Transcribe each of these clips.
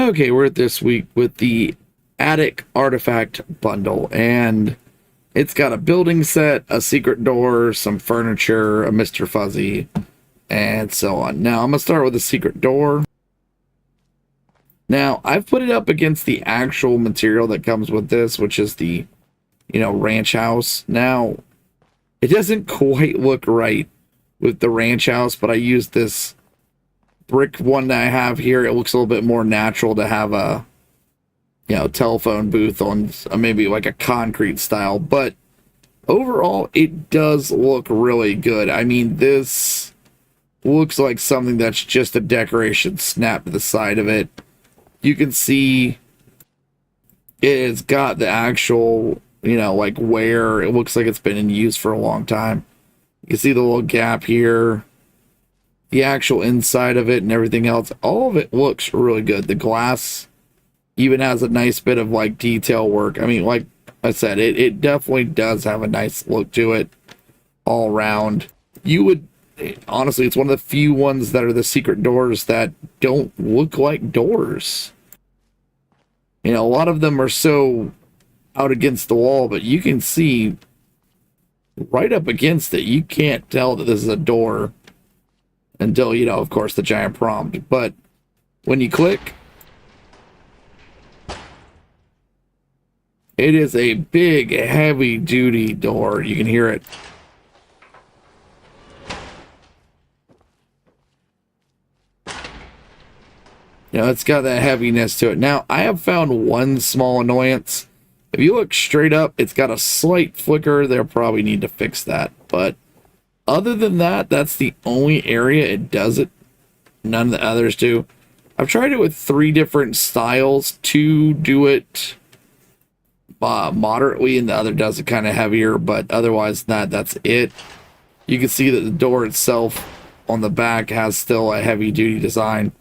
Okay, we're at this week with the Attic Artifact Bundle, and it's got a building set, a secret door, some furniture, a Mr. Fuzzy, and so on. Now, I'm going to start with the secret door. Now, I've put it up against the actual material that comes with this, which is the, ranch house. Now, it doesn't quite look right with the ranch house, but I used this brick one that I have here. It looks a little bit more natural to have a telephone booth on maybe like a concrete style, but overall it does look really good. I mean, this looks like something that's just a decoration snapped to the side of it. You can see it's got the actual like wear. It looks like it's been in use for a long time. You can see the little gap here, the actual inside of it and everything else. All of it looks really good. The glass even has a nice bit of like detail work. I mean, like I said, it definitely does have a nice look to it all around. Honestly, it's one of the few ones that are the secret doors that don't look like doors. A lot of them are so out against the wall, but you can see right up against it. You can't tell that this is a door until, of course, the giant prompt. But when you click, it is a big, heavy-duty door. You can hear it. It's got that heaviness to it. Now, I have found one small annoyance. If you look straight up, it's got a slight flicker. They'll probably need to fix that. But other than that, that's the only area it does it. None of the others do. I've tried it with 3 different styles. 2 do it moderately, and the other does it kind of heavier, but otherwise that's it. You can see that the door itself on the back has still a heavy-duty design.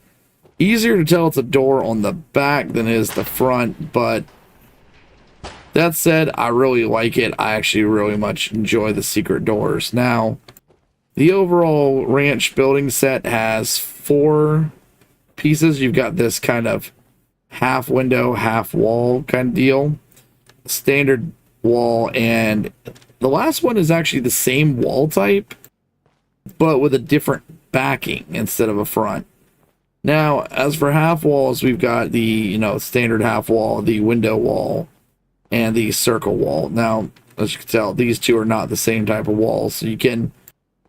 Easier to tell it's a door on the back than it is the front, but that said, I really like it. I actually really much enjoy the secret doors. Now, the overall ranch building set has 4 pieces. You've got this kind of half window, half wall kind of deal. Standard wall, and the last one is actually the same wall type, but with a different backing instead of a front. Now, as for half walls, we've got the, standard half wall, the window wall, and the circle wall. Now, as you can tell, these two are not the same type of walls, so you can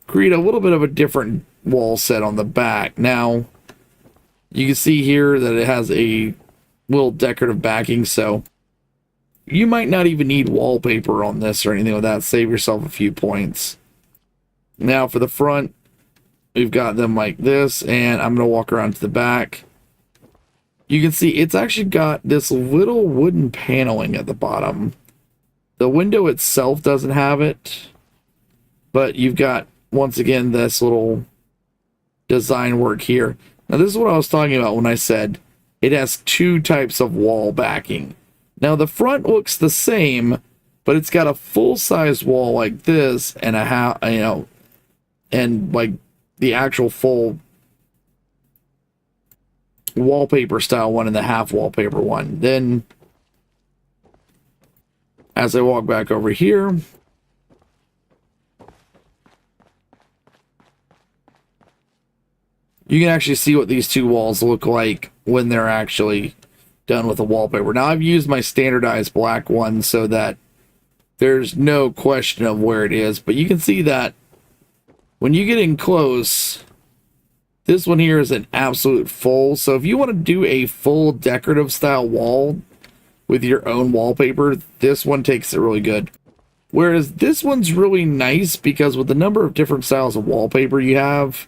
create a little bit of a different wall set on the back. Now, you can see here that it has a little decorative backing, so you might not even need wallpaper on this or anything like that. Save yourself a few points. Now, for the front, we've got them like this, and I'm going to walk around to the back. You can see it's actually got this little wooden paneling at the bottom. The window itself doesn't have it, but you've got, once again, this little design work here. Now, this is what I was talking about when I said it has 2 types of wall backing. Now, the front looks the same, but it's got a full-size wall like this and a half, and like the actual full wallpaper style one and the half wallpaper one. Then, as I walk back over here, you can actually see what these 2 walls look like when they're actually done with the wallpaper. Now, I've used my standardized black one so that there's no question of where it is, but you can see that when you get in close, this one here is an absolute full. So if you want to do a full decorative style wall with your own wallpaper, this one takes it really good. Whereas this one's really nice because with the number of different styles of wallpaper you have,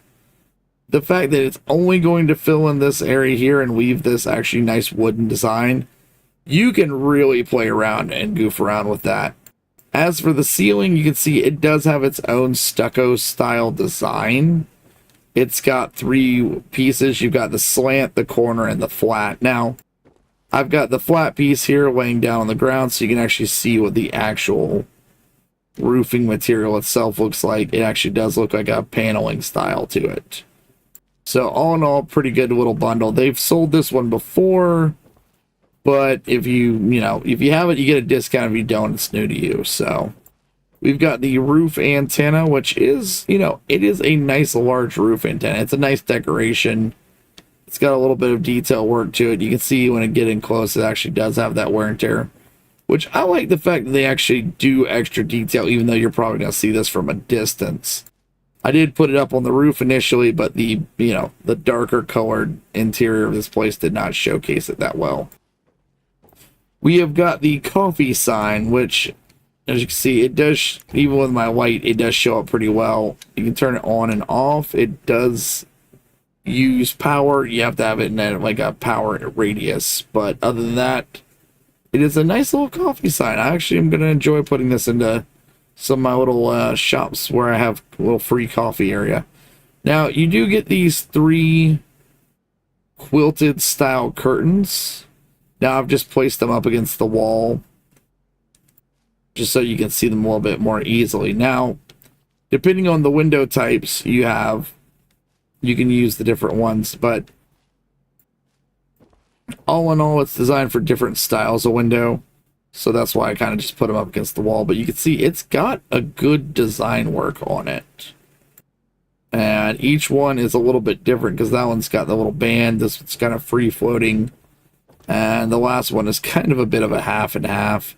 the fact that it's only going to fill in this area here and leave this actually nice wooden design, you can really play around and goof around with that. As for the ceiling, you can see it does have its own stucco style design. It's got 3 pieces. You've got the slant, the corner, and the flat. Now, I've got the flat piece here laying down on the ground so you can actually see what the actual roofing material itself looks like. It actually does look like a paneling style to it. So all in all, pretty good little bundle. They've sold this one before, but if if you have it, you get a discount. If you don't, it's new to you. So we've got the roof antenna, which is, it is a nice large roof antenna. It's a nice decoration. It's got a little bit of detail work to it. You can see when it gets in close, it actually does have that wear and tear, which I like the fact that they actually do extra detail, even though you're probably going to see this from a distance. I did put it up on the roof initially, but the darker colored interior of this place did not showcase it that well. We have got the coffee sign, which, as you can see, it does, even with my light, it does show up pretty well. You can turn it on and off. It does use power. You have to have it in like a power radius, but other than that, it is a nice little coffee sign. I actually am going to enjoy putting this into some of my little shops where I have a little free coffee area. Now, you do get these 3 quilted style curtains. Now, I've just placed them up against the wall just so you can see them a little bit more easily. Now, depending on the window types you have, you can use the different ones, but all in all, it's designed for different styles of window. So that's why I kind of just put them up against the wall. But you can see it's got a good design work on it. And each one is a little bit different because that one's got the little band. This one's kind of free floating. And the last one is kind of a bit of a half and half.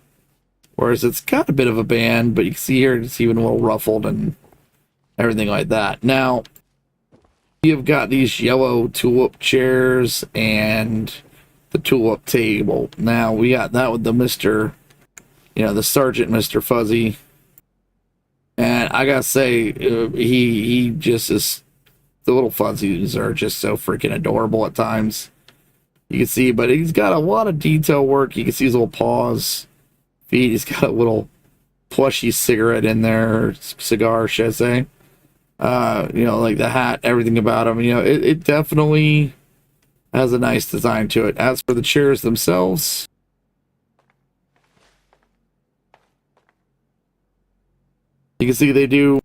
Whereas it's got a bit of a band, but you can see here it's even a little ruffled and everything like that. Now, you've got these yellow tulip chairs and the tulip table. Now we got that with the the Sergeant Mr. Fuzzy, and I gotta say, he just is. The little fuzzies are just so freaking adorable at times. You can see, but he's got a lot of detail work. You can see his little paws, feet. He's got a little plushy cigarette in there, or cigar, should I say? Like the hat, everything about him. It definitely has a nice design to it. As for the chairs themselves, you can see they do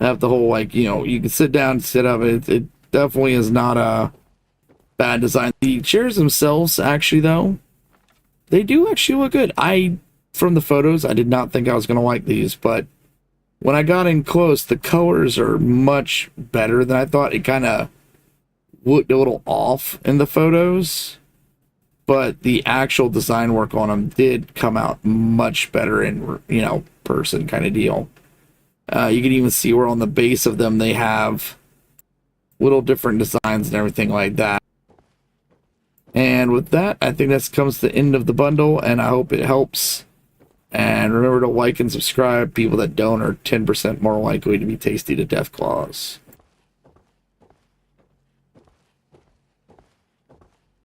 have the whole, you can sit down, sit up. It definitely is not a bad design. The chairs themselves, actually, though, they do actually look good. From the photos, I did not think I was going to like these, but when I got in close, the colors are much better than I thought. It kind of looked a little off in the photos, but the actual design work on them did come out much better in, person kind of deal. You can even see where on the base of them they have little different designs and everything like that. And with that, I think that comes to the end of the bundle, and I hope it helps. And remember to like and subscribe. People that don't are 10% more likely to be tasty to death claws.